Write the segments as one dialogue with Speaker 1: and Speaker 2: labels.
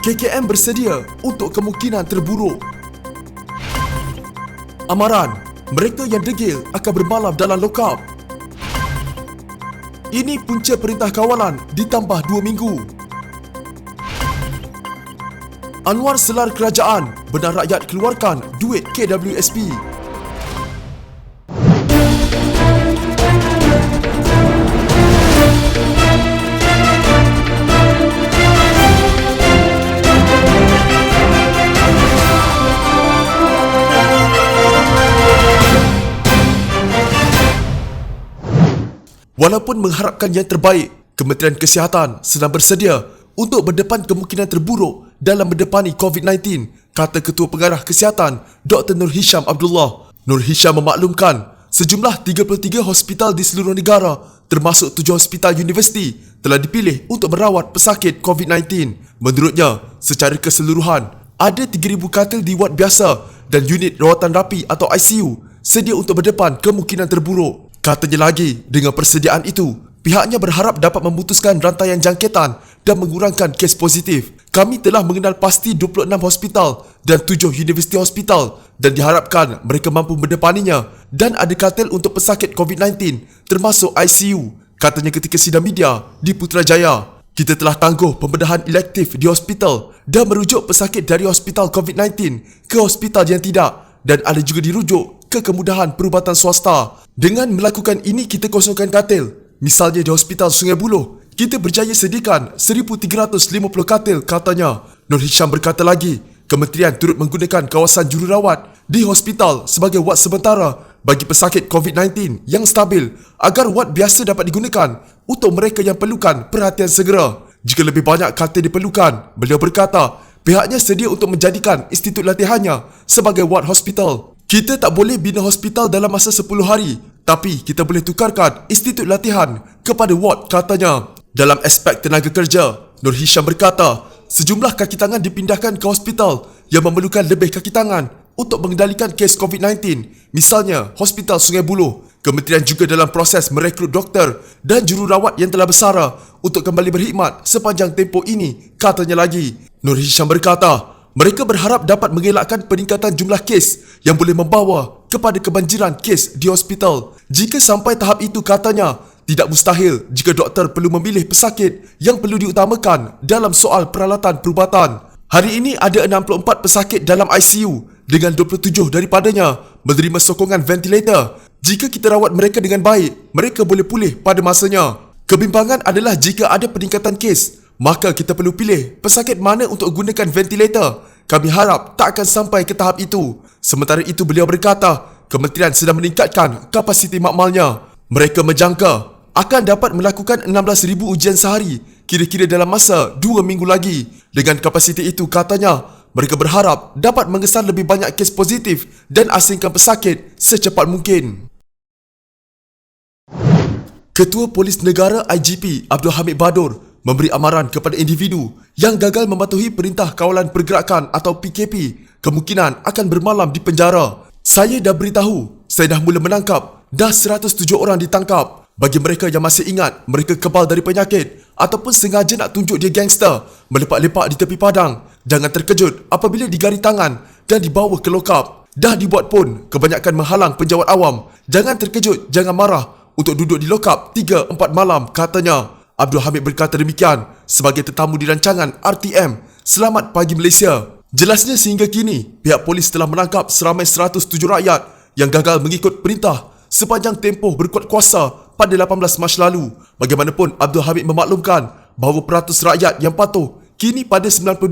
Speaker 1: KKM bersedia untuk kemungkinan terburuk. Amaran, mereka yang degil akan bermalam dalam lokap. Ini punca perintah kawalan ditambah 2 minggu. Anwar selar kerajaan, benar rakyat keluarkan duit KWSP. Walaupun mengharapkan yang terbaik, Kementerian Kesihatan sedang bersedia untuk berdepan kemungkinan terburuk dalam mendepani COVID-19, kata Ketua Pengarah Kesihatan Dr. Nur Hisham Abdullah. Nur Hisham memaklumkan sejumlah 33 hospital di seluruh negara termasuk 7 hospital universiti telah dipilih untuk merawat pesakit COVID-19. Menurutnya, secara keseluruhan, ada 3,000 katil di wad biasa dan unit rawatan rapi atau ICU sedia untuk berdepan kemungkinan terburuk. Katanya lagi, dengan persediaan itu, pihaknya berharap dapat memutuskan rantaian jangkitan dan mengurangkan kes positif. Kami telah mengenal pasti 26 hospital dan 7 universiti hospital dan diharapkan mereka mampu mendepaninya dan ada katil untuk pesakit COVID-19 termasuk ICU, katanya ketika sidang media di Putrajaya. Kita telah tangguh pembedahan elektif di hospital dan merujuk pesakit dari hospital COVID-19 ke hospital yang tidak dan ada juga dirujuk ke kemudahan perubatan swasta. Dengan melakukan ini, kita kosongkan katil. Misalnya di Hospital Sungai Buloh, kita berjaya sediakan 1,350 katil, katanya. Nur Hisham berkata lagi, kementerian turut menggunakan kawasan jururawat di hospital sebagai wad sementara bagi pesakit COVID-19 yang stabil agar wad biasa dapat digunakan untuk mereka yang perlukan perhatian segera. Jika lebih banyak katil diperlukan, beliau berkata, pihaknya sedia untuk menjadikan institut latihannya sebagai wad hospital. Kita tak boleh bina hospital dalam masa 10 hari, tapi kita boleh tukarkan institut latihan kepada ward, katanya. Dalam aspek tenaga kerja, Nur Hisham berkata, sejumlah kaki tangan dipindahkan ke hospital yang memerlukan lebih kaki tangan untuk mengendalikan kes COVID-19, misalnya Hospital Sungai Buloh. Kementerian juga dalam proses merekrut doktor dan jururawat yang telah bersara untuk kembali berkhidmat sepanjang tempoh ini, katanya lagi. Nur Hisham berkata, mereka berharap dapat mengelakkan peningkatan jumlah kes yang boleh membawa kepada kebanjiran kes di hospital. Jika sampai tahap itu, katanya, tidak mustahil jika doktor perlu memilih pesakit yang perlu diutamakan dalam soal peralatan perubatan. Hari ini ada 64 pesakit dalam ICU dengan 27 daripadanya menerima sokongan ventilator. Jika kita rawat mereka dengan baik, mereka boleh pulih pada masanya. Kebimbangan adalah jika ada peningkatan kes, maka kita perlu pilih pesakit mana untuk gunakan ventilator. Kami harap tak akan sampai ke tahap itu. Sementara itu, beliau berkata, kementerian sedang meningkatkan kapasiti makmalnya. Mereka menjangka akan dapat melakukan 16,000 ujian sehari, kira-kira dalam masa 2 minggu lagi. Dengan kapasiti itu, katanya, mereka berharap dapat mengesan lebih banyak kes positif dan asingkan pesakit secepat mungkin. Ketua Polis Negara IGP Abdul Hamid Badur memberi amaran kepada individu yang gagal mematuhi Perintah Kawalan Pergerakan atau PKP, kemungkinan akan bermalam di penjara. Saya dah beritahu, saya dah mula menangkap, dah 107 orang ditangkap. Bagi mereka yang masih ingat mereka kebal dari penyakit ataupun sengaja nak tunjuk dia gangster, melepak-lepak di tepi padang, jangan terkejut apabila digari tangan dan dibawa ke lokap. Dah dibuat pun, kebanyakan menghalang penjawat awam. Jangan terkejut, jangan marah untuk duduk di lokap 3-4 malam, katanya. Abdul Hamid berkata demikian sebagai tetamu di rancangan RTM Selamat Pagi Malaysia. Jelasnya sehingga kini, pihak polis telah menangkap seramai 107 rakyat yang gagal mengikut perintah sepanjang tempoh berkuat kuasa pada 18 Mac lalu. Bagaimanapun, Abdul Hamid memaklumkan bahawa peratus rakyat yang patuh kini pada 92%,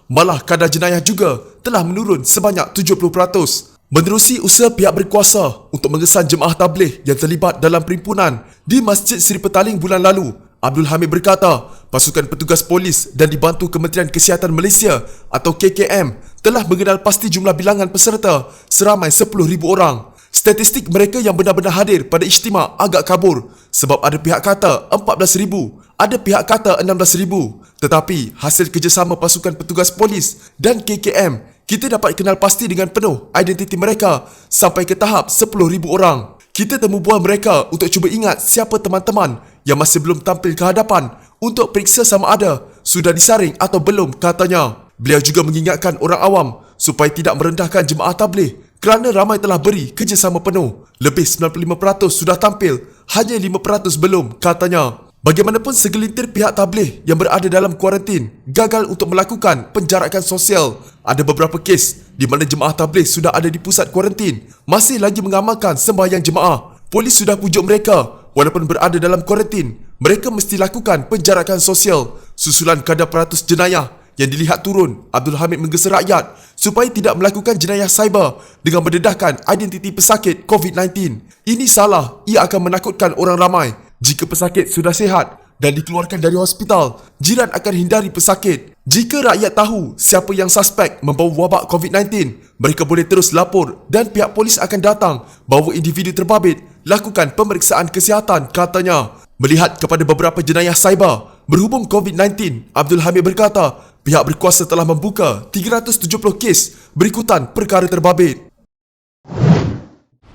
Speaker 1: malah kadar jenayah juga telah menurun sebanyak 70%. Menerusi usaha pihak berkuasa untuk mengesan jemaah tabligh yang terlibat dalam perimpunan di Masjid Seri Petaling bulan lalu, Abdul Hamid berkata, pasukan petugas polis dan dibantu Kementerian Kesihatan Malaysia atau KKM telah mengenal pasti jumlah bilangan peserta seramai 10,000 orang. Statistik mereka yang benar-benar hadir pada istimewa agak kabur sebab ada pihak kata 14,000, ada pihak kata 16,000. Tetapi hasil kerjasama pasukan petugas polis dan KKM, kita dapat kenal pasti dengan penuh identiti mereka sampai ke tahap 10,000 orang. Kita temu bual mereka untuk cuba ingat siapa teman-teman yang masih belum tampil ke hadapan untuk periksa sama ada sudah disaring atau belum, katanya. Beliau juga mengingatkan orang awam supaya tidak merendahkan jemaah tabligh kerana ramai telah beri kerjasama penuh. Lebih 95% sudah tampil, hanya 5% belum, katanya. Bagaimanapun segelintir pihak tabligh yang berada dalam kuarantin gagal untuk melakukan penjarakan sosial. Ada beberapa kes di mana jemaah tabligh sudah ada di pusat kuarantin masih lagi mengamalkan sembahyang jemaah. Polis sudah pujuk mereka walaupun berada dalam kuarantin, mereka mesti lakukan penjarakan sosial. Susulan kadar peratus jenayah yang dilihat turun, Abdul Hamid menggesa rakyat supaya tidak melakukan jenayah cyber dengan mendedahkan identiti pesakit COVID-19. Ini salah, ia akan menakutkan orang ramai. Jika pesakit sudah sihat dan dikeluarkan dari hospital, jiran akan hindari pesakit. Jika rakyat tahu siapa yang suspek membawa wabak COVID-19, mereka boleh terus lapor dan pihak polis akan datang bawa individu terbabit lakukan pemeriksaan kesihatan, katanya. Melihat kepada beberapa jenayah cyber berhubung COVID-19, Abdul Hamid berkata pihak berkuasa telah membuka 370 kes berikutan perkara terbabit.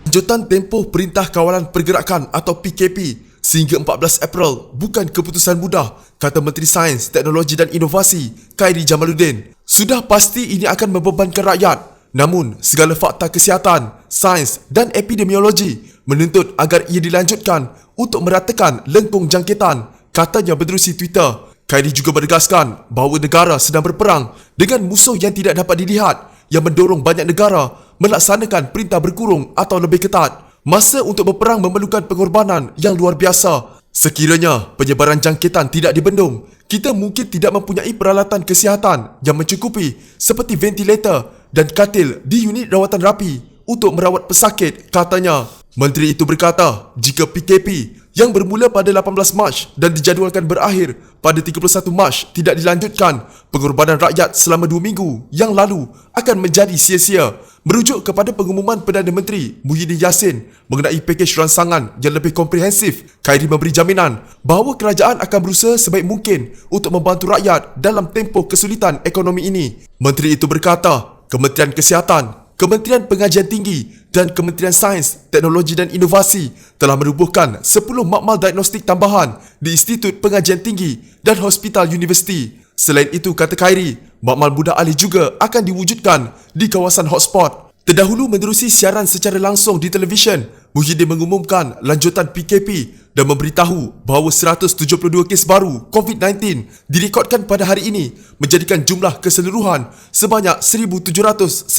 Speaker 1: Lanjutan tempoh Perintah Kawalan Pergerakan atau PKP sehingga 14 April bukan keputusan mudah, kata Menteri Sains, Teknologi dan Inovasi Khairy Jamaluddin. Sudah pasti ini akan membebankan rakyat. Namun, segala fakta kesihatan, sains dan epidemiologi menuntut agar ia dilanjutkan untuk meratakan lengkung jangkitan, katanya menerusi Twitter. Khairy juga menegaskan bahawa negara sedang berperang dengan musuh yang tidak dapat dilihat yang mendorong banyak negara melaksanakan perintah berkurung atau lebih ketat. Masa untuk berperang memerlukan pengorbanan yang luar biasa. Sekiranya penyebaran jangkitan tidak dibendung, kita mungkin tidak mempunyai peralatan kesihatan yang mencukupi seperti ventilator dan katil di unit rawatan rapi untuk merawat pesakit, katanya. Menteri itu berkata, jika PKP yang bermula pada 18 Mac dan dijadualkan berakhir pada 31 Mac tidak dilanjutkan, pengorbanan rakyat selama 2 minggu yang lalu akan menjadi sia-sia. Merujuk kepada pengumuman Perdana Menteri Muhyiddin Yassin mengenai pakej rangsangan yang lebih komprehensif, Khairy memberi jaminan bahawa kerajaan akan berusaha sebaik mungkin untuk membantu rakyat dalam tempoh kesulitan ekonomi ini. Menteri itu berkata, Kementerian Kesihatan, Kementerian Pengajian Tinggi dan Kementerian Sains, Teknologi dan Inovasi telah menubuhkan 10 makmal diagnostik tambahan di Institut Pengajian Tinggi dan Hospital Universiti. Selain itu, kata Khairy, makmal mudah alih juga akan diwujudkan di kawasan hotspot. Terdahulu menerusi siaran secara langsung di televisyen, Muhyiddin mengumumkan lanjutan PKP dan memberitahu bahawa 172 kes baru COVID-19 direkodkan pada hari ini, menjadikan jumlah keseluruhan sebanyak 1,796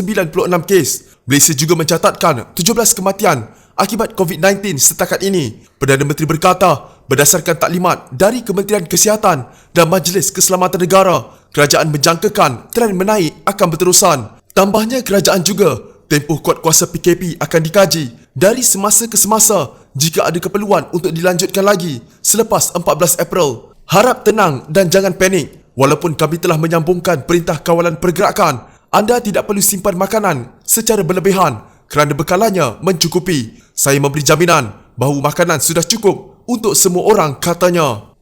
Speaker 1: kes. Malaysia juga mencatatkan 17 kematian akibat COVID-19 setakat ini. Perdana Menteri berkata, berdasarkan taklimat dari Kementerian Kesihatan dan Majlis Keselamatan Negara, kerajaan menjangkakan tren menaik akan berterusan. Tambahnya, kerajaan juga, tempoh kuat kuasa PKP akan dikaji dari semasa ke semasa jika ada keperluan untuk dilanjutkan lagi selepas 14 April. Harap tenang dan jangan panik. Walaupun kami telah menyambungkan Perintah Kawalan Pergerakan, anda tidak perlu simpan makanan secara berlebihan kerana bekalannya mencukupi. Saya memberi jaminan bahawa makanan sudah cukup untuk semua orang, katanya.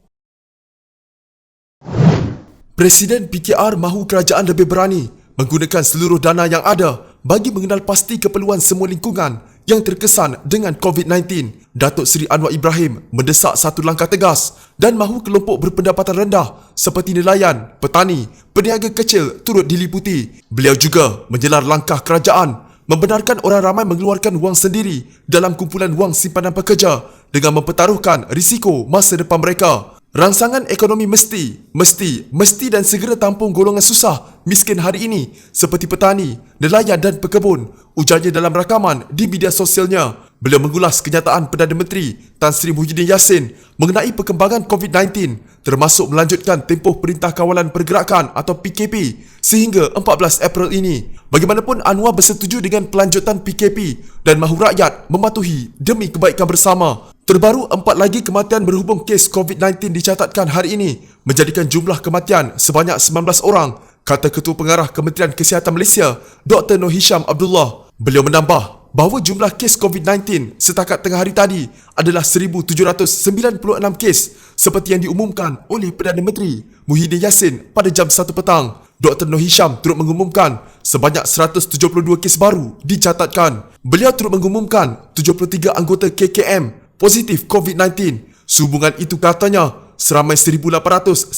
Speaker 1: Presiden PKR mahu kerajaan lebih berani menggunakan seluruh dana yang ada bagi mengenal pasti keperluan semua lingkungan yang terkesan dengan COVID-19. Datuk Seri Anwar Ibrahim mendesak satu langkah tegas dan mahu kelompok berpendapatan rendah seperti nelayan, petani, peniaga kecil turut diliputi. Beliau juga menjelar langkah kerajaan membenarkan orang ramai mengeluarkan wang sendiri dalam kumpulan wang simpanan pekerja dengan mempertaruhkan risiko masa depan mereka. Rangsangan ekonomi mesti dan segera tampung golongan susah miskin hari ini seperti petani, nelayan dan pekebun, ujarnya dalam rakaman di media sosialnya. Beliau mengulas kenyataan Perdana Menteri Tan Sri Muhyiddin Yassin mengenai perkembangan COVID-19 termasuk melanjutkan tempoh Perintah Kawalan Pergerakan atau PKP sehingga 14 April ini. Bagaimanapun, Anwar bersetuju dengan pelanjutan PKP dan mahu rakyat mematuhi demi kebaikan bersama. Terbaru, 4 lagi kematian berhubung kes COVID-19 dicatatkan hari ini, menjadikan jumlah kematian sebanyak 19 orang, kata Ketua Pengarah Kementerian Kesihatan Malaysia, Dr. Nur Hisham Abdullah. Beliau menambah bahawa jumlah kes COVID-19 setakat tengah hari tadi adalah 1,796 kes seperti yang diumumkan oleh Perdana Menteri Muhyiddin Yassin pada jam 1 petang. Dr. Nur Hisham turut mengumumkan sebanyak 172 kes baru dicatatkan. Beliau turut mengumumkan 73 anggota KKM positif COVID-19. Sehubungan itu, katanya, seramai 1,895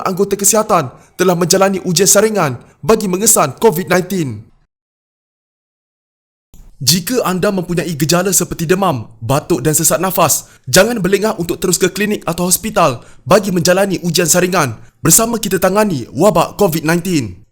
Speaker 1: anggota kesihatan telah menjalani ujian saringan bagi mengesan COVID-19. Jika anda mempunyai gejala seperti demam, batuk dan sesak nafas, jangan berlengah untuk terus ke klinik atau hospital bagi menjalani ujian saringan. Bersama kita tangani wabak COVID-19.